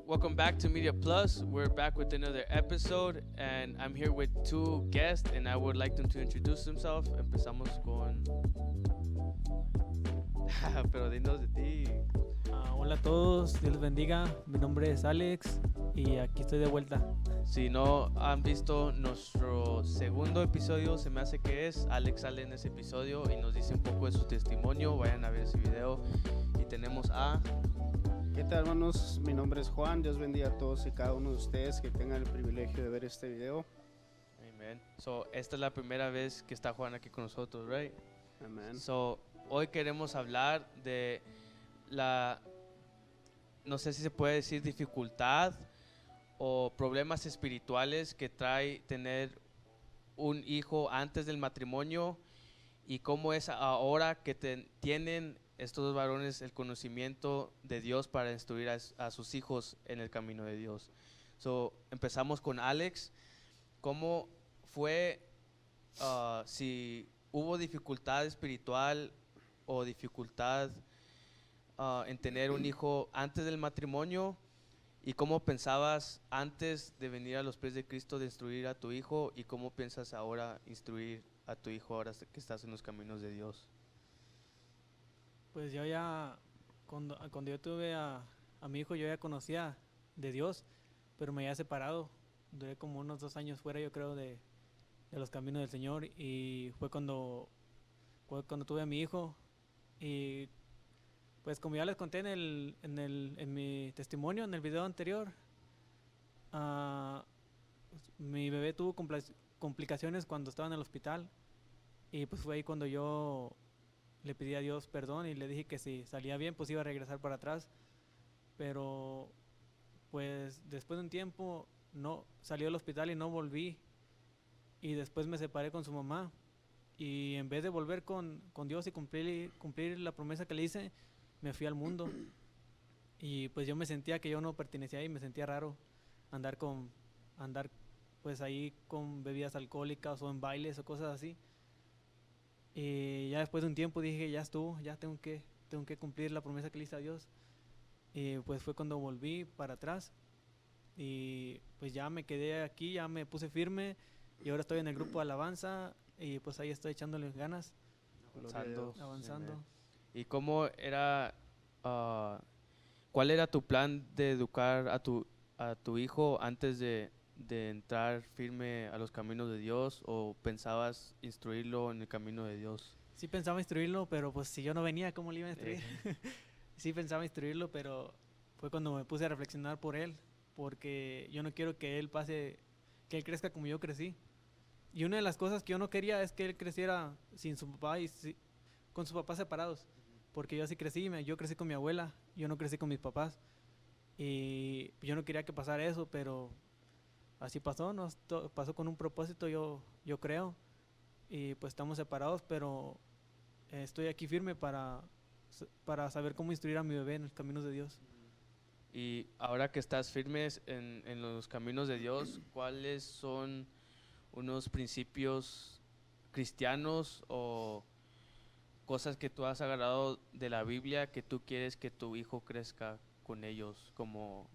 Welcome back to Media Plus. We're back with another episode, and I'm here with two guests, and I would like them to introduce themselves. Empezamos con. Pero dinos de ti. Hola a todos, Dios les bendiga. Mi nombre es Alex y aquí estoy de vuelta. Si no han visto nuestro segundo episodio, se me hace que es. Alex sale en ese episodio y nos dice un poco de su testimonio. Vayan a ver ese video. Y tenemos a. ¿Qué tal, hermanos? Mi nombre es Juan. Dios bendiga a todos y cada uno de ustedes que tengan el privilegio de ver este video. Amen. So, esta es la primera vez que está Juan aquí con nosotros, right? Amén. So, hoy queremos hablar de la, no sé si se puede decir dificultad o problemas espirituales que trae tener un hijo antes del matrimonio y cómo es ahora que tienen estos dos varones el conocimiento de Dios para instruir a sus hijos en el camino de Dios. So, empezamos con Alex. ¿Cómo fue, si hubo dificultad espiritual o dificultad en tener un hijo antes del matrimonio? ¿Y cómo pensabas antes de venir a los pies de Cristo de instruir a tu hijo? ¿Y cómo piensas ahora instruir a tu hijo ahora que estás en los caminos de Dios? Pues yo ya, cuando yo tuve a mi hijo, yo ya conocía de Dios, pero me había separado. Duré como unos 2 años fuera, yo creo, de los caminos del Señor. Y fue cuando tuve a mi hijo. Y pues como ya les conté en mi testimonio, en el video anterior, mi bebé tuvo complicaciones cuando estaba en el hospital. Y pues fue ahí cuando yo le pedí a Dios perdón y le dije que si salía bien pues iba a regresar para atrás. Pero pues después de un tiempo no salió del hospital y no volví. Y después me separé con su mamá. Y en vez de volver con Dios y cumplir la promesa que le hice, me fui al mundo. Y pues yo me sentía que yo no pertenecía ahí, me sentía raro andar pues ahí con bebidas alcohólicas o en bailes o cosas así. Y ya después de un tiempo dije, ya estuvo, ya tengo que cumplir la promesa que le hice a Dios. Y pues fue cuando volví para atrás. Y pues ya me quedé aquí, ya me puse firme. Y ahora estoy en el grupo de alabanza. Y pues ahí estoy echándole ganas, avanzando. ¿Y cómo era, cuál era tu plan de educar a tu hijo antes de entrar firme a los caminos de Dios, o pensabas instruirlo en el camino de Dios? Sí pensaba instruirlo, pero pues si yo no venía, ¿cómo le iba a instruir? Sí pensaba instruirlo, pero fue cuando me puse a reflexionar por él, porque yo no quiero que él crezca como yo crecí. Y una de las cosas que yo no quería es que él creciera sin su papá con sus papás separados, porque yo así crecí, yo crecí con mi abuela, yo no crecí con mis papás. Y yo no quería que pasara eso, pero así pasó, pasó con un propósito, yo creo. Y pues estamos separados, pero estoy aquí firme para saber cómo instruir a mi bebé en los caminos de Dios. Y ahora que estás firmes en los caminos de Dios, ¿cuáles son unos principios cristianos o cosas que tú has agarrado de la Biblia que tú quieres que tu hijo crezca con ellos? Como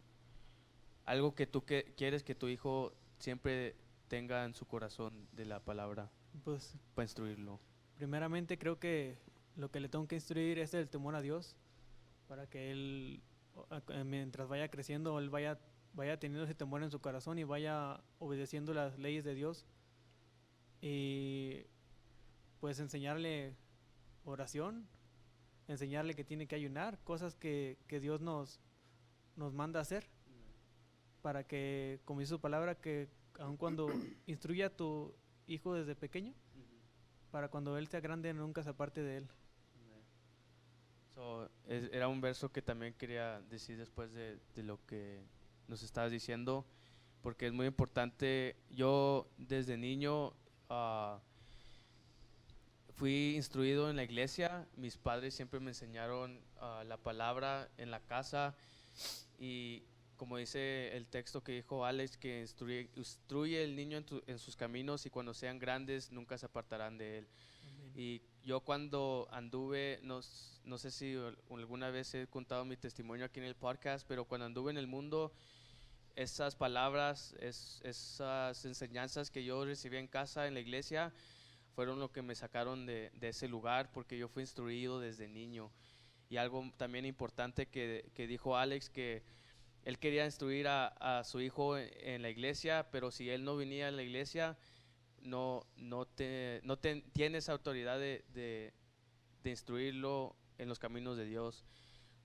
algo que tú quieres que tu hijo siempre tenga en su corazón de la palabra Pues para instruirlo. primeramente creo que lo que le tengo que instruir es el temor a Dios, para que él, mientras vaya creciendo, él vaya teniendo ese temor en su corazón y vaya obedeciendo las leyes de Dios. Y pues enseñarle oración, enseñarle que tiene que ayunar, cosas que Dios nos manda a hacer, para que, como dice su palabra, que aun cuando instruya a tu hijo desde pequeño, para cuando él sea grande nunca se aparte de él. So, era un verso que también quería decir después de lo que nos estabas diciendo, porque es muy importante. Yo desde niño fui instruido en la iglesia. Mis padres siempre me enseñaron la palabra en la casa, y como dice el texto que dijo Alex, que instruye el niño en sus caminos, y cuando sean grandes nunca se apartarán de él. Amén. Y yo cuando anduve, no sé si alguna vez he contado mi testimonio aquí en el podcast, pero cuando anduve en el mundo, esas palabras, esas enseñanzas que yo recibí en casa, en la iglesia, fueron lo que me sacaron de ese lugar, porque yo fui instruido desde niño. Y algo también importante que dijo Alex, que él quería instruir a su hijo en la iglesia, pero si él no venía a la iglesia, no tienes autoridad de instruirlo en los caminos de Dios.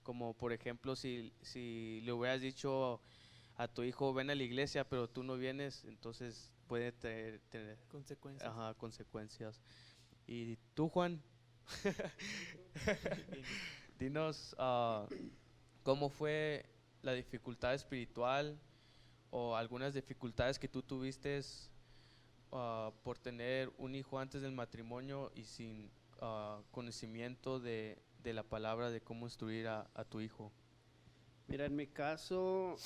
Como por ejemplo, si le hubieras dicho a tu hijo, ven a la iglesia, pero tú no vienes, entonces puede tener Consecuencias. ajá, consecuencias. ¿Y tú, Juan? Dinos, ¿cómo fue la dificultad espiritual o algunas dificultades que tú tuviste por tener un hijo antes del matrimonio y sin conocimiento de la palabra de cómo instruir a tu hijo? Mira, en mi caso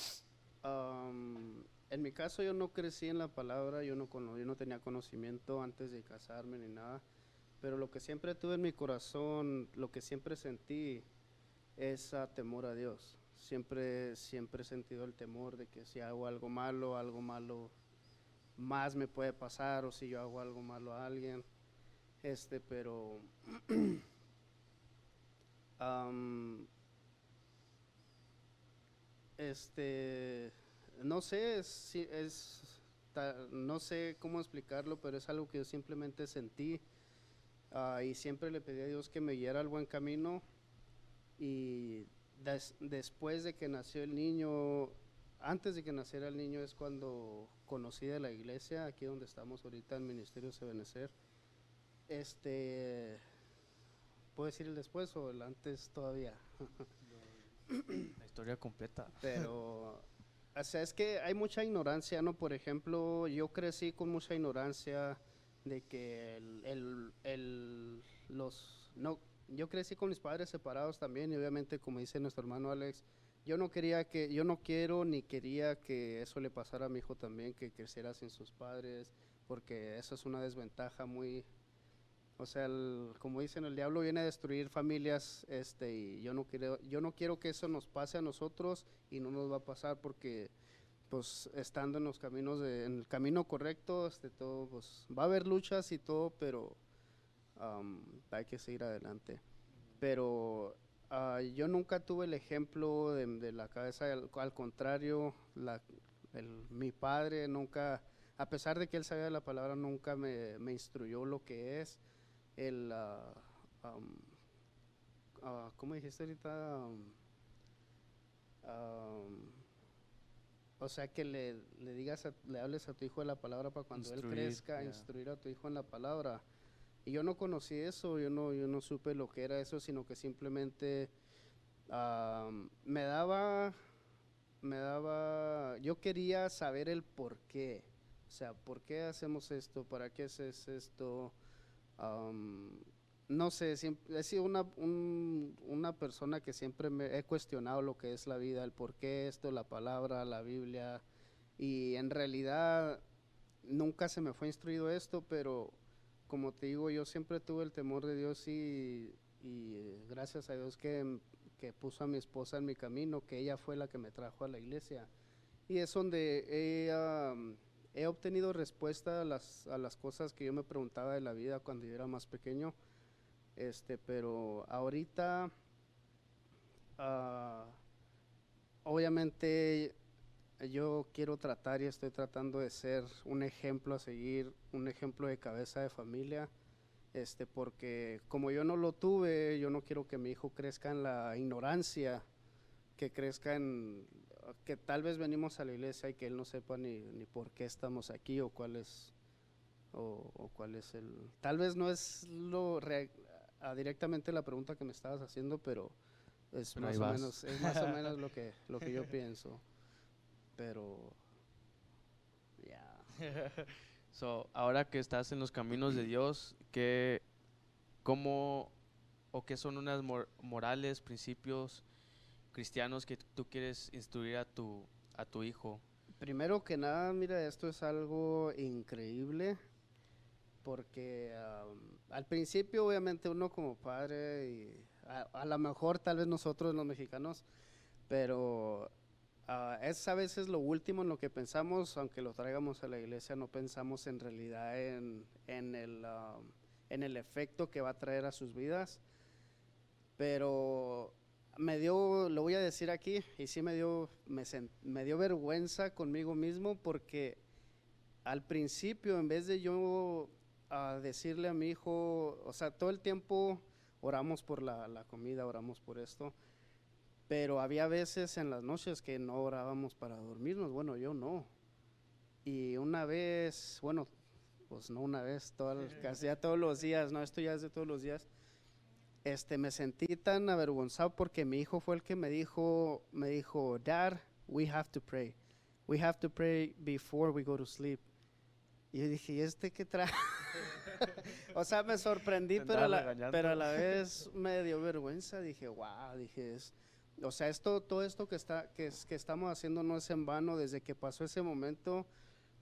yo no crecí en la palabra, yo no tenía conocimiento antes de casarme ni nada, pero lo que siempre tuve en mi corazón, lo que siempre sentí es temor a Dios. Siempre he sentido el temor de que si hago algo malo más me puede pasar, o si yo hago algo malo a alguien. Pero am, no sé, no sé cómo explicarlo, pero es algo que yo simplemente sentí, y siempre le pedí a Dios que me guiara al buen camino. Y después de que nació el niño, antes de que naciera el niño es cuando conocí de la iglesia, aquí donde estamos ahorita en Ministerio Sebenecer. ¿Puedo decir el después o el antes todavía? La historia completa. Pero, o sea, es que hay mucha ignorancia, ¿no? Por ejemplo, yo crecí con mucha ignorancia de que no, yo crecí con mis padres separados también, y obviamente, como dice nuestro hermano Alex, yo no quiero ni quería que eso le pasara a mi hijo también, que creciera sin sus padres, porque eso es una desventaja muy, o sea, como dicen, el diablo viene a destruir familias, y yo no quiero que eso nos pase a nosotros, y no nos va a pasar porque, pues, estando en los caminos en el camino correcto, todo, pues, va a haber luchas y todo, pero hay que seguir adelante. Pero yo nunca tuve el ejemplo de la cabeza, al contrario, mi padre nunca, a pesar de que él sabía la palabra, nunca me instruyó lo que es el, ¿cómo dijiste ahorita? Um, o sea, que le hables a tu hijo de la palabra para cuando él crezca, Yeah. instruir a tu hijo en la palabra. Y yo no conocí eso, yo no supe lo que era eso, sino que simplemente yo quería saber el por qué. O sea, ¿por qué hacemos esto? ¿Para qué haces esto? Am, no sé, he sido una persona que siempre me he cuestionado lo que es la vida, el por qué esto, la palabra, la Biblia, y en realidad nunca se me fue instruido esto, pero como te digo, yo siempre tuve el temor de Dios, y gracias a Dios que puso a mi esposa en mi camino, que ella fue la que me trajo a la iglesia. Y es donde he obtenido respuesta a las cosas que yo me preguntaba de la vida cuando yo era más pequeño. Pero ahorita, ah, obviamente, yo quiero tratar y estoy tratando de ser un ejemplo a seguir, un ejemplo de cabeza de familia, porque como yo no lo tuve, yo no quiero que mi hijo crezca en la ignorancia, que crezca que tal vez venimos a la iglesia y que él no sepa ni por qué estamos aquí, o cuál es, o cuál es tal vez no es directamente la pregunta que me estabas haciendo, pero Pero ahí vas. es más o menos lo que yo pienso. Pero, ya. So, ahora que estás en los caminos de Dios, ¿cómo o qué son unas morales, principios cristianos que tú quieres instruir a tu hijo? Primero que nada, mira, esto es algo increíble, porque al principio obviamente uno como padre, y a lo mejor tal vez nosotros los mexicanos, pero es a veces lo último en lo que pensamos, aunque lo traigamos a la iglesia, no pensamos en realidad en el efecto que va a traer a sus vidas. Pero lo voy a decir aquí, y sí me dio vergüenza conmigo mismo, porque al principio, en vez de yo decirle a mi hijo, o sea, todo el tiempo oramos por la comida, oramos por esto, pero había veces en las noches que no orábamos para dormirnos, bueno, yo no. Y una vez, bueno, pues no una vez, casi ya todos los días, no, esto ya es de todos los días, me sentí tan avergonzado porque mi hijo fue el que me dijo, Dad, we have to pray. We have to pray before we go to sleep. Y yo dije, ¿y qué trae? O sea, me sorprendí, pero a la vez me dio vergüenza. Dije, wow, o sea, todo esto que estamos haciendo no es en vano. Desde que pasó ese momento,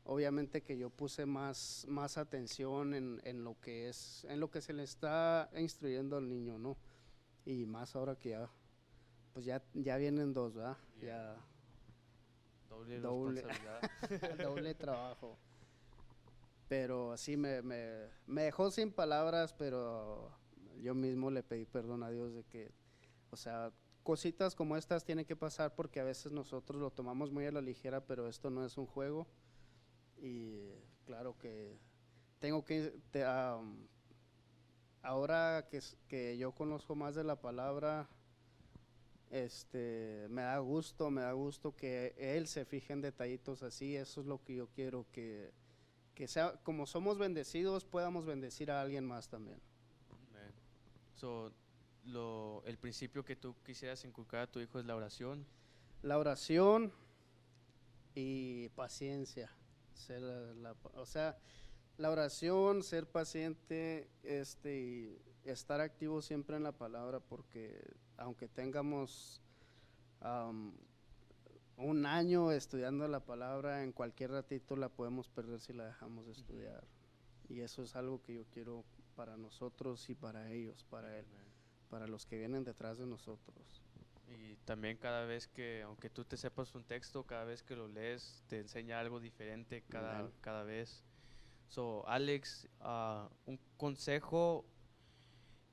obviamente que yo puse más atención en lo que se le está instruyendo al niño, ¿no? Y más ahora que pues ya vienen dos, ¿verdad? Ya Doble responsabilidad. doble trabajo. Pero sí me dejó sin palabras, pero yo mismo le pedí perdón a Dios de que, o sea, cositas como estas tienen que pasar porque a veces nosotros lo tomamos muy a la ligera, pero esto no es un juego. Y claro que tengo que, ahora que yo conozco más de la palabra, me da gusto que él se fije en detallitos así. Eso es lo que yo quiero, que sea, como somos bendecidos, podamos bendecir a alguien más también. Amen. So, el principio que tú quisieras inculcar a tu hijo es la oración. La oración y paciencia. O sea, la oración, ser paciente, y estar activo siempre en la palabra, porque aunque tengamos un año estudiando la palabra, en cualquier ratito la podemos perder si la dejamos de estudiar. Y eso es algo que yo quiero para nosotros y para ellos, para él, para los que vienen detrás de nosotros. Y también cada vez que, aunque tú te sepas un texto, cada vez que lo lees, te enseña algo diferente cada vez. So, Alex, un consejo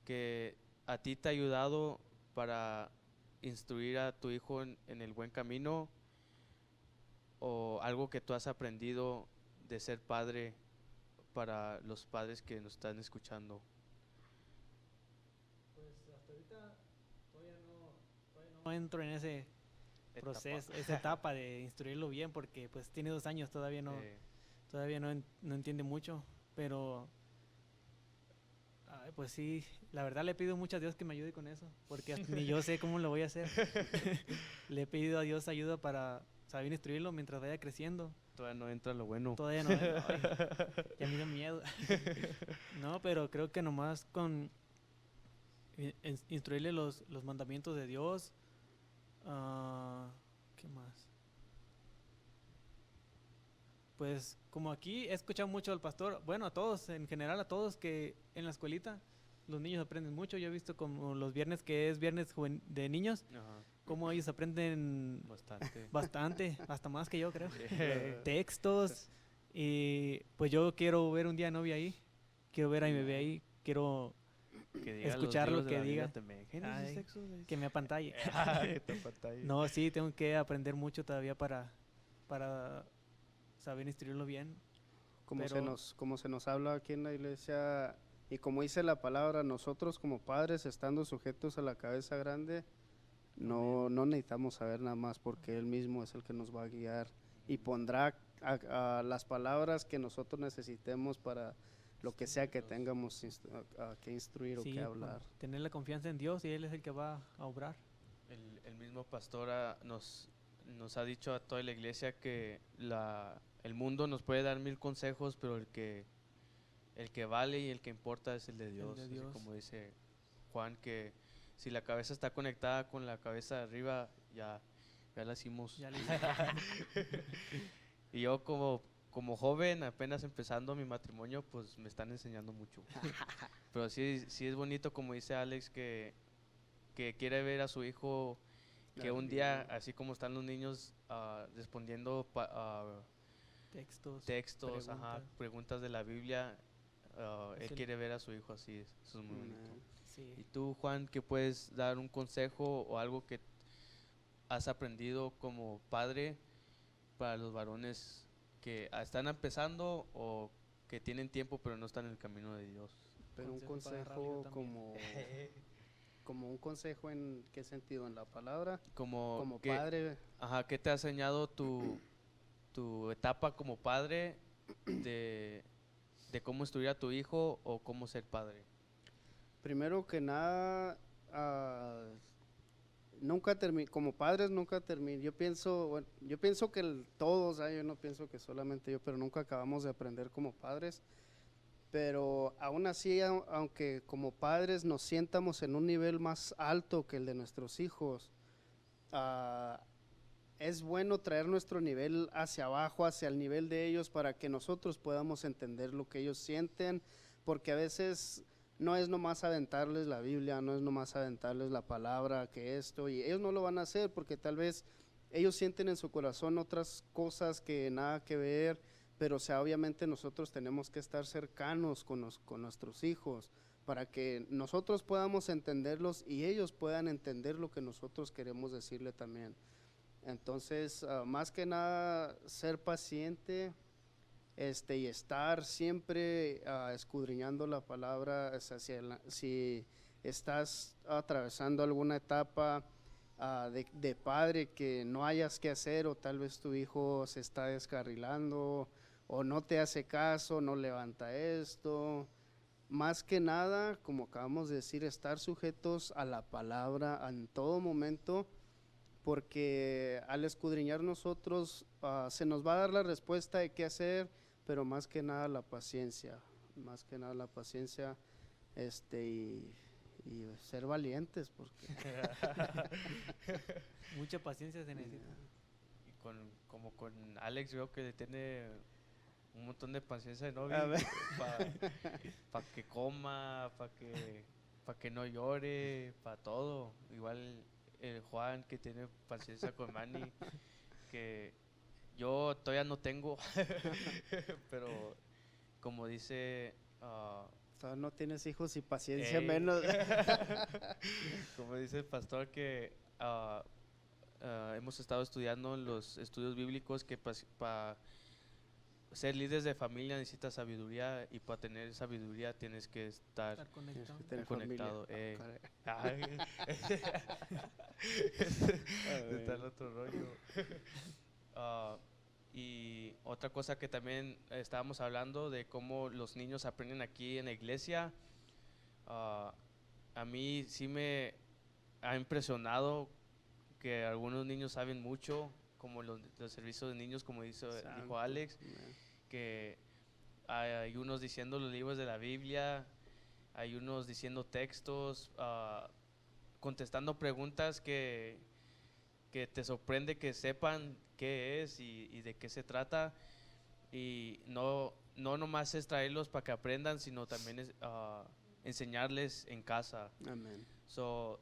que a ti te ha ayudado para instruir a tu hijo en el buen camino, o algo que tú has aprendido de ser padre para los padres que nos están escuchando. Pues hasta ahorita todavía no entro en ese proceso, esa etapa de instruirlo bien, porque pues tiene 2 años, todavía no entiende mucho, pero pues sí, la verdad le pido mucho a Dios que me ayude con eso, porque ni yo sé cómo lo voy a hacer. Le he pedido a Dios ayuda para saber instruirlo mientras vaya creciendo. Todavía no entra lo bueno. Todavía no, ya me da miedo. No, pero creo que nomás con instruirle los mandamientos de Dios. ¿Qué más? Pues como aquí he escuchado mucho al pastor, bueno, a todos, en general a todos, que en la escuelita los niños aprenden mucho. Yo he visto como los viernes, que es viernes de niños, como ellos aprenden bastante, hasta más que yo creo. Textos, y pues yo quiero ver un día a Novia ahí, quiero ver a mi bebé ahí, quiero escuchar lo que diga, que me apantalle. No, sí, tengo que aprender mucho todavía para saber instruirlo bien. Como se nos habla aquí en la iglesia, y como dice la palabra, nosotros como padres, estando sujetos a la cabeza grande, no necesitamos saber nada más, porque Él mismo es el que nos va a guiar y pondrá a las palabras que nosotros necesitemos para lo que sea que tengamos que instruir o que hablar. Tener la confianza en Dios, y Él es el que va a obrar. El mismo pastor nos ha dicho a toda la iglesia que el mundo nos puede dar 1000 consejos, pero el que vale y el que importa es el de Dios. Así como dice Juan, que si la cabeza está conectada con la cabeza de arriba, ya la hicimos. Y yo como como joven, apenas empezando mi matrimonio, pues me están enseñando mucho. Pero sí, sí es bonito, como dice Alex, que quiere ver a su hijo, que un día, así como están los niños respondiendo Textos, preguntas de la Biblia, Es él el- quiere ver a su hijo así, eso es muy bonito. Amén. Sí. ¿Y tú, Juan, qué puedes dar un consejo o algo que has aprendido como padre para los varones que están empezando o que tienen tiempo pero no están en el camino de Dios? Pero un Consejo para agarrarle yo consejo también. como un consejo en qué sentido, en la palabra, como que, padre. ¿qué te ha enseñado tu etapa como padre de cómo estudiar a tu hijo o cómo ser padre? Primero que nada, nunca como padres nunca termina. Yo pienso que todos, yo no pienso que solamente yo, pero nunca acabamos de aprender como padres. Pero aún así, aunque como padres nos sientamos en un nivel más alto que el de nuestros hijos, ah, es bueno traer nuestro nivel hacia abajo, hacia el nivel de ellos, para que nosotros podamos entender lo que ellos sienten, porque a veces no es nomás aventarles la Biblia, no es nomás aventarles la palabra, que esto, y ellos no lo van a hacer porque tal vez ellos sienten en su corazón otras cosas que nada que ver, pero o sea, obviamente nosotros tenemos que estar cercanos con nuestros hijos para que nosotros podamos entenderlos y ellos puedan entender lo que nosotros queremos decirle también. Entonces, más que nada, ser paciente y estar siempre escudriñando la palabra. O sea, si estás atravesando alguna etapa de padre que no hayas que hacer, o tal vez tu hijo se está descarrilando o no te hace caso, no levanta esto. Más que nada, como acabamos de decir, estar sujetos a la palabra en todo momento, porque al escudriñar nosotros se nos va a dar la respuesta de qué hacer, pero más que nada la paciencia, y ser valientes, porque Mucha paciencia se necesita. Y como con Alex veo que tiene un montón de paciencia de A novio ver. para que coma, para que no llore, para todo. Igual el Juan que tiene paciencia con Manny, que yo todavía no tengo, pero como dice... todavía no tienes hijos y paciencia Ey. menos. como dice el pastor que hemos estado estudiando en los estudios bíblicos que para ser líderes de familia necesitas sabiduría y para tener sabiduría tienes que estar Estar conectado. Tener conectado. familia. Caray. Está el otro rollo. Y otra cosa que también estábamos hablando de cómo los niños aprenden aquí en la iglesia. A mí sí me ha impresionado que algunos niños saben mucho, como los servicios de niños, como dijo Santo. Alex, Amén. que hay unos diciendo los libros de la Biblia, hay unos diciendo textos, contestando preguntas que te sorprende que sepan qué es y de qué se trata. Y no nomás es traerlos para que aprendan, sino también es enseñarles en casa. Amén. So,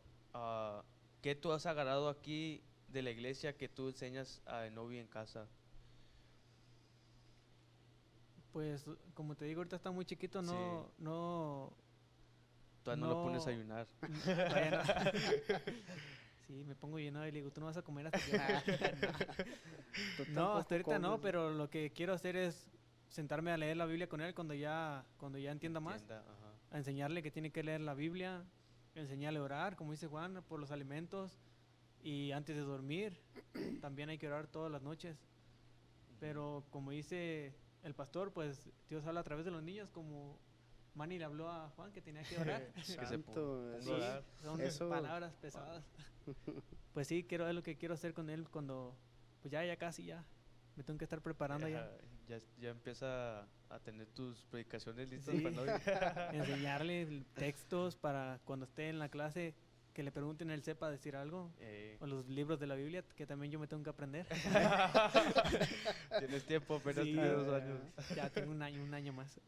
¿qué tú has agarrado aquí de la iglesia que tú enseñas a Enovi en casa? Pues como te digo, ahorita está muy chiquito, no Todavía no lo pones a No. ayunar. todavía no. Sí, me pongo llenado y le digo, tú no vas a comer hasta que Tú No, tampoco hasta ahorita no, comes. pero lo que quiero hacer es sentarme a leer la Biblia con él cuando ya entienda más, Entienda, ajá. a enseñarle que tiene que leer la Biblia, enseñarle a orar, como dice Juan, por los alimentos y antes de dormir, también hay que orar todas las noches. Pero como dice el pastor, pues Dios habla a través de los niños, como Manny le habló a Juan que tenía que orar. Que se Santo, ponga a Sí, orar. son Eso- palabras pesadas. Pues sí, es lo que quiero hacer con él cuando, pues ya casi ya, me tengo que estar preparando ya. Ajá, ya empieza a tener tus predicaciones listas Sí. para Enovi. Enseñarle textos para cuando esté en la clase que le pregunten, él sepa decir algo. O los libros de la Biblia, que también yo me tengo que aprender. Tienes tiempo, apenas Sí, tienes 2 años. Ya tengo un año más.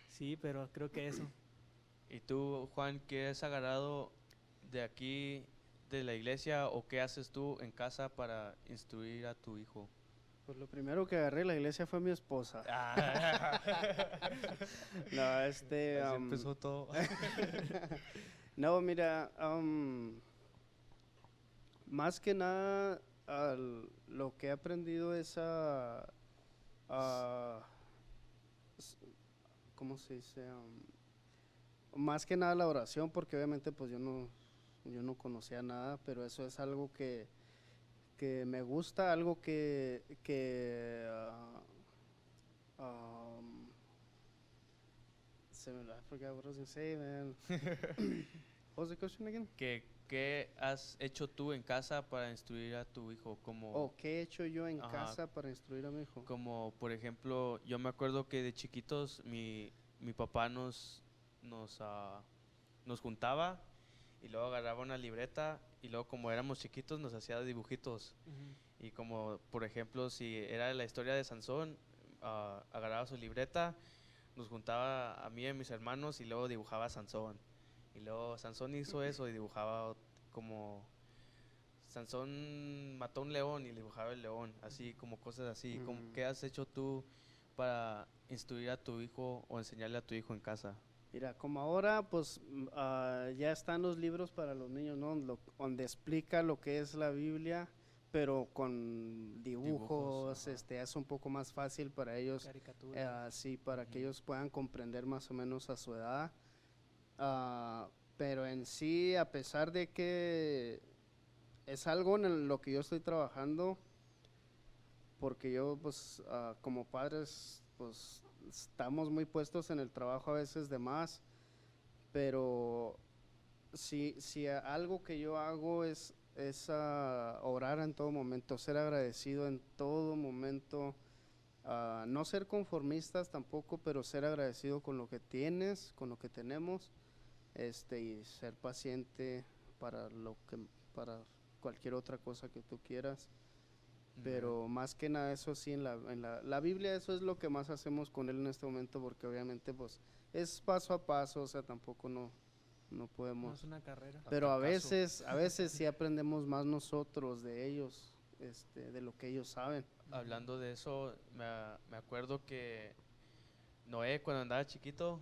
Sí, pero creo que eso. ¿Y tú, Juan, qué has agarrado de aquí, de la iglesia, o qué haces tú en casa para instruir a tu hijo? Pues lo primero que agarré en la iglesia fue mi esposa. No, Así empezó todo. no, mira, más que nada, lo que he aprendido es a- s- ¿cómo se dice? Más que nada la oración, porque obviamente pues yo no conocía nada, pero eso es algo que me gusta, algo I forgot what I was gonna say, man. What was the question again? ¿Qué has hecho tú en casa para instruir a tu hijo? ¿Qué he hecho yo en Ajá. casa para instruir a mi hijo? Como por ejemplo, yo me acuerdo que de chiquitos mi papá nos juntaba y luego agarraba una libreta y luego como éramos chiquitos nos hacía dibujitos. Y como por ejemplo si era la historia de Sansón, agarraba su libreta, nos juntaba a mí y a mis hermanos y luego dibujaba a Sansón. Y luego Sansón hizo eso y dibujaba como Sansón mató a un león y dibujaba el león, así como cosas así. ¿Qué has hecho tú para instruir a tu hijo o enseñarle a tu hijo en casa? Mira, como ahora, pues ya están los libros para los niños, ¿no? Donde explica lo que es la Biblia, pero con dibujos, Ajá. es un poco más fácil para ellos, Caricaturas. sí, para que Ujú. ellos puedan comprender más o menos a su edad. Pero en sí, a pesar de que es algo en lo que yo estoy trabajando, porque yo, pues, como padres, pues, estamos muy puestos en el trabajo a veces de más, pero si algo que yo hago es orar en todo momento, ser agradecido en todo momento, no ser conformistas tampoco, pero ser agradecido con lo que tienes, con lo que tenemos, y ser paciente para para cualquier otra cosa que tú quieras. Pero más que nada eso sí, la Biblia eso es lo que más hacemos con él en este momento, porque obviamente pues es paso a paso, o sea, tampoco no No podemos. es una carrera. Pero Hasta caso. a veces sí aprendemos más nosotros de ellos, de lo que ellos saben. Hablando de eso, me acuerdo que Noé cuando andaba chiquito,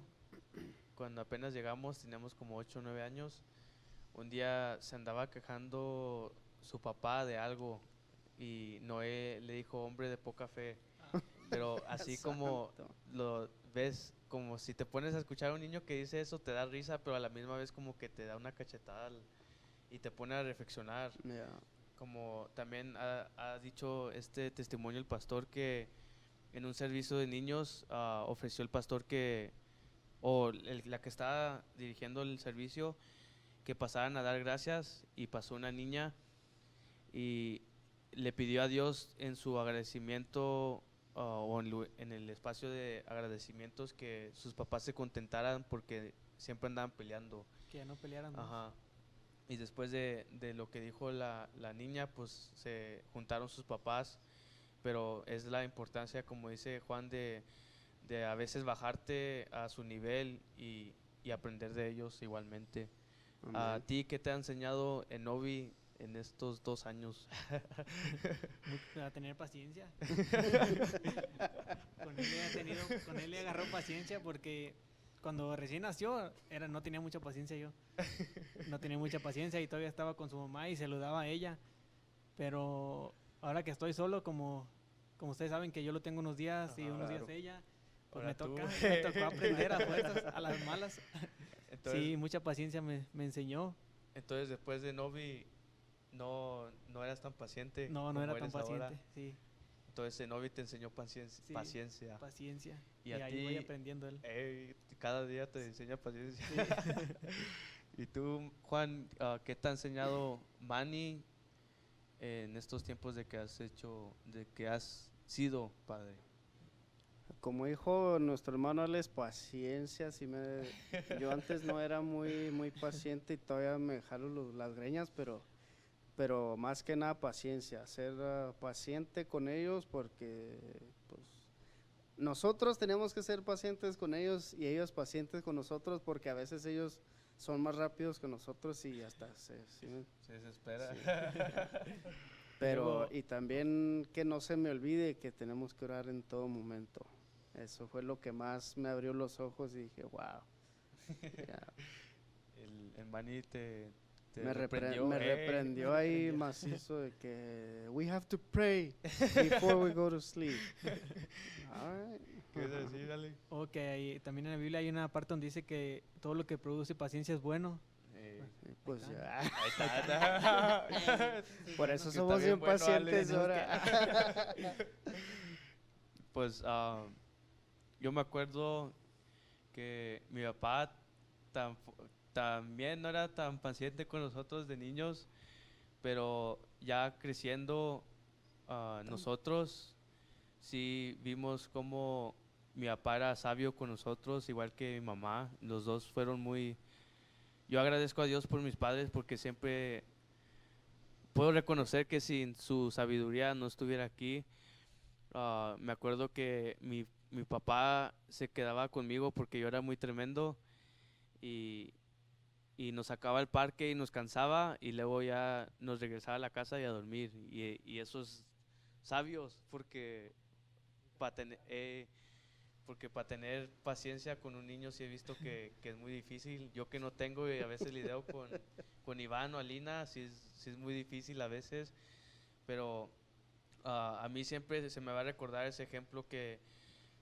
cuando apenas llegamos, teníamos como 8 o 9 años, un día se andaba quejando su papá de algo y Noé le dijo, hombre de poca fe. Pero así como Santo. lo ves, como si te pones a escuchar a un niño que dice eso, te da risa, pero a la misma vez como que te da una cachetada y te pone a reflexionar. Yeah. Como también ha dicho este testimonio el pastor que en un servicio de niños ofreció el pastor la que estaba dirigiendo el servicio, que pasaran a dar gracias y pasó una niña y le pidió a Dios en su agradecimiento o en el espacio de agradecimientos que sus papás se contentaran porque siempre andaban peleando. Que ya no pelearan más. Ajá. Y después de lo que dijo la niña, pues se juntaron sus papás, pero es la importancia, como dice Juan, de a veces bajarte a su nivel y aprender de ellos igualmente. ¿A Amén. ti qué te ha enseñado Enovi en estos 2 años? A tener paciencia. Con él le agarró paciencia porque cuando recién nació no tenía mucha paciencia yo. No tenía mucha paciencia y todavía estaba con su mamá y saludaba a ella. Pero ahora que estoy solo, como ustedes saben que yo lo tengo unos días y Ajá. unos Claro. días ella, pues Ahora tú. me tocó aprender a fuerzas, a las malas. Entonces, Sí, mucha paciencia me enseñó. entonces después de Novi no eras tan paciente No como era tan eres ahora. paciente, sí. Entonces Novi te enseñó paciencia. Sí, Paciencia. paciencia. Y Y a ahí voy ti, aprendiendo él. cada día te enseña paciencia. Sí. Y tú, Juan, ¿qué te ha enseñado Manny en estos tiempos de que has sido padre? Como dijo nuestro hermano Alex, paciencia. Yo antes no era muy paciente y todavía me jalo las greñas, pero más que nada paciencia, ser paciente con ellos porque pues, nosotros tenemos que ser pacientes con ellos y ellos pacientes con nosotros porque a veces ellos son más rápidos que nosotros y hasta Se desespera. Pero, Luego- y también que no se me olvide que tenemos que orar en todo momento. Eso fue lo que más me abrió los ojos y dije, wow. El Manny te Me reprendió. reprendió ahí macizo de que we have to pray before we go to sleep. All right. ¿Qué vas a decir, Ale? Ok, también en la Biblia hay una parte donde dice que todo lo que produce paciencia es bueno. Y pues ya. Ahí está. Por eso Que somos está bien bueno, Ale, pacientes tenemos ahora. Pues yo me acuerdo que mi papá también no era tan paciente con nosotros de niños, pero ya creciendo nosotros sí vimos cómo mi papá era sabio con nosotros, igual que mi mamá. Los dos fueron muy... Yo agradezco a Dios por mis padres porque siempre puedo reconocer que sin su sabiduría no estuviera aquí. Me acuerdo que mi papá se quedaba conmigo porque yo era muy tremendo y, y nos sacaba al parque y nos cansaba y luego ya nos regresaba a la casa y a dormir. Y esos sabios porque para tener paciencia con un niño sí he visto que es muy difícil. Yo que no tengo y a veces lidio con Iván o Alina, sí es muy difícil a veces, pero a mí siempre se me va a recordar ese ejemplo que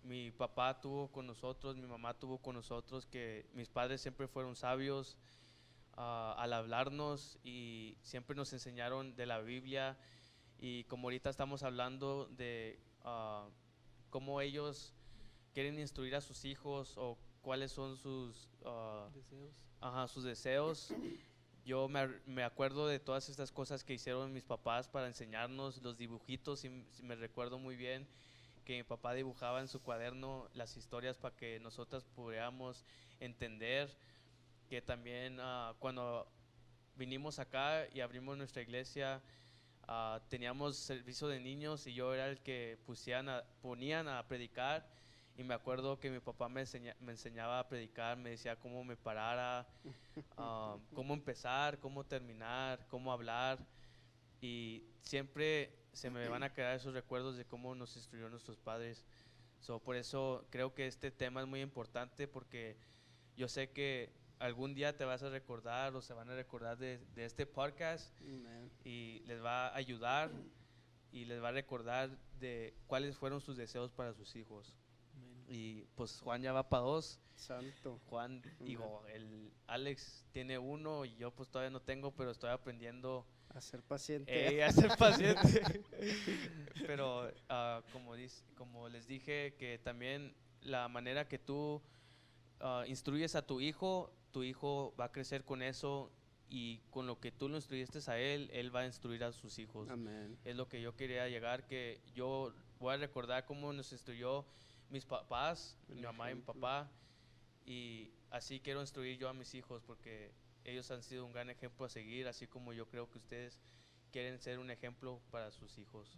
mi papá tuvo con nosotros, mi mamá tuvo con nosotros, que mis padres siempre fueron sabios al hablarnos y siempre nos enseñaron de la Biblia. Y como ahorita estamos hablando de cómo ellos quieren instruir a sus hijos o cuáles son sus deseos. Yo me acuerdo de todas estas cosas que hicieron mis papás para enseñarnos los dibujitos y me recuerdo muy bien que mi papá dibujaba en su cuaderno las historias para que nosotras pudiéramos entender. Que también cuando vinimos acá y abrimos nuestra iglesia, teníamos servicio de niños y yo era el que ponían a predicar. Y me acuerdo que mi papá me enseñaba a predicar, me decía cómo me parara, cómo empezar, cómo terminar, cómo hablar. Y siempre se me van a quedar esos recuerdos de cómo nos instruyó nuestros padres. Por eso creo que este tema es muy importante porque yo sé que algún día te vas a recordar o se van a recordar de este podcast Amen. y les va a ayudar y les va a recordar de cuáles fueron sus deseos para sus hijos. Y pues Juan ya va para 2. Santo. Juan, digo, el Alex tiene 1 y yo pues todavía no tengo, pero estoy aprendiendo A ser paciente. a ser paciente. Pero como les dije, que también la manera que tú instruyes a tu hijo va a crecer con eso y con lo que tú lo instruiste a él va a instruir a sus hijos. Amén. Es lo que yo quería llegar, que yo voy a recordar cómo nos instruyó mis papás, mi mamá y mi papá, y así quiero instruir yo a mis hijos porque ellos han sido un gran ejemplo a seguir, así como yo creo que ustedes quieren ser un ejemplo para sus hijos.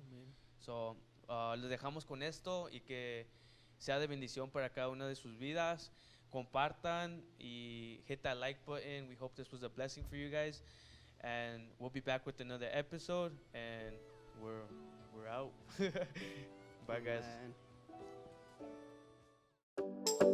Les dejamos con esto y que sea de bendición para cada una de sus vidas. Compartan y hit that like button. We hope this was a blessing for you guys, and we'll be back with another episode. And we're out. Bye, guys. Amen.